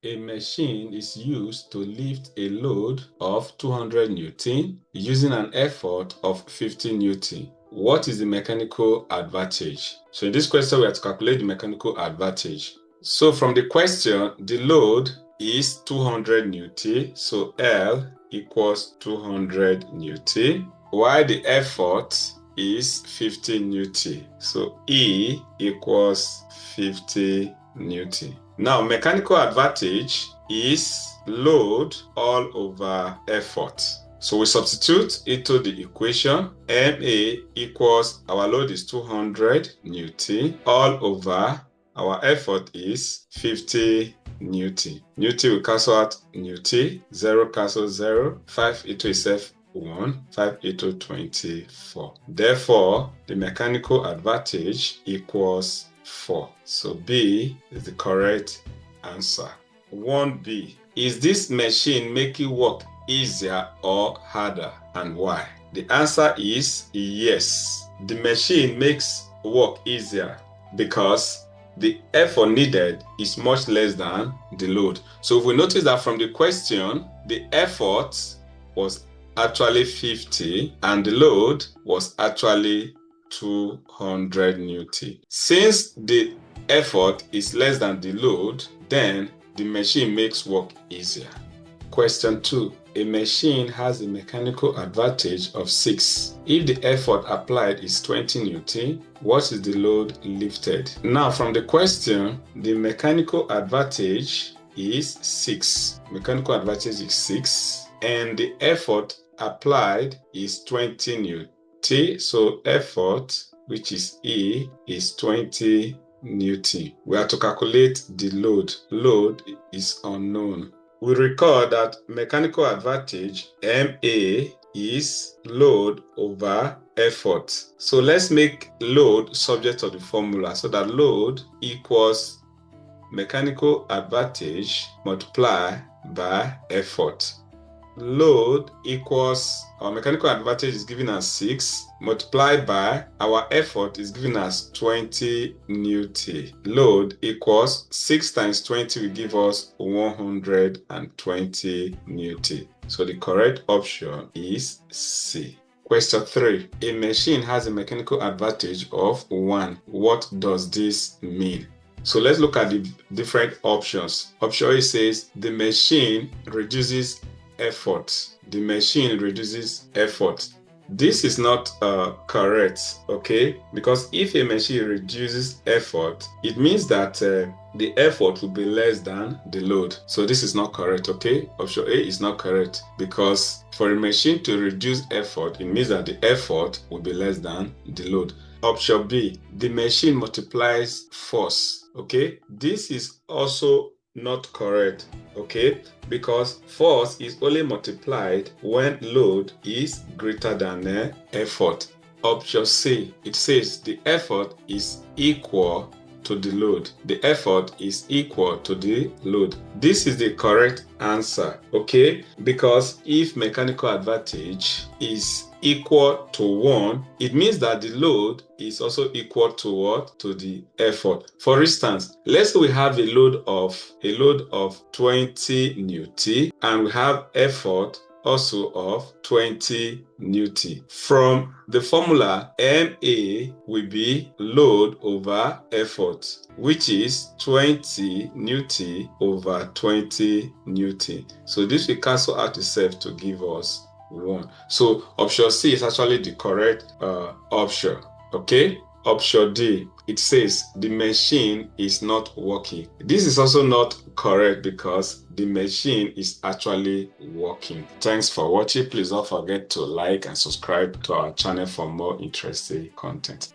A machine is used to lift a load of 200 Newton using an effort of 50 Newton. What is the mechanical advantage? So in this question, we have to calculate the mechanical advantage. So from the question, the load is 200 Newton. So L equals 200 Newton, while the effort is 50 Newton. So E equals 50 Newton. Now, mechanical advantage is load all over effort. So we substitute into the equation. MA equals, our load is 200 Newton, all over our effort is 50 Newton. Newton will cancel out Newton, 0 cancel 0, 5 into itself 1, 5 into 24. Therefore, the mechanical advantage equals 4. So B is the correct answer. 1B. Is this machine making work easier or harder, and why? The answer is yes. The machine makes work easier because the effort needed is much less than the load. So if we notice that from the question, the effort was actually 50 and the load was actually 200 Newton. Since the effort is less than the load, then the machine makes work easier. Question 2. A machine has a mechanical advantage of 6. If the effort applied is 20 Newton, what is the load lifted? Now, from the question, the mechanical advantage is 6. Mechanical advantage is 6, and the effort applied is 20 Newton. So effort, which is E, is 20 Newton. We have to calculate the load. Load is unknown. We recall that mechanical advantage, MA, is load over effort. So let's make load subject to the formula so that load equals mechanical advantage multiplied by effort. Load equals, our mechanical advantage is given as 6 multiplied by our effort is given as 20 Newton. Load equals 6 times 20 will give us 120 Newton. So the correct option is C. Question 3. A machine has a mechanical advantage of 1. What does this mean? So let's look at the different options. Option A says the machine reduces effort. The machine reduces effort. This is not correct, okay? Because if a machine reduces effort, it means that the effort will be less than the load. So this is not correct, okay? Option A is not correct because for a machine to reduce effort, it means that the effort will be less than the load. Option B, the machine multiplies force, okay? This is also not correct, okay? Because force is only multiplied when load is greater than effort. Option C, it says the effort is equal to the load. The effort is equal to the load. This is the correct answer, okay? Because if mechanical advantage is equal to 1, it means that the load is also equal to what? To the effort. For instance, let's say we have a load of 20 Newton and we have effort also of 20 Newton. From the formula, MA will be load over effort, which is 20 Newton over 20 Newton. So this will cancel out itself to give us 1. So option C is actually the correct option, okay? Option D, it says the machine is not working. This is also not correct because the machine is actually working. Thanks for watching. Please don't forget to like and subscribe to our channel for more interesting content.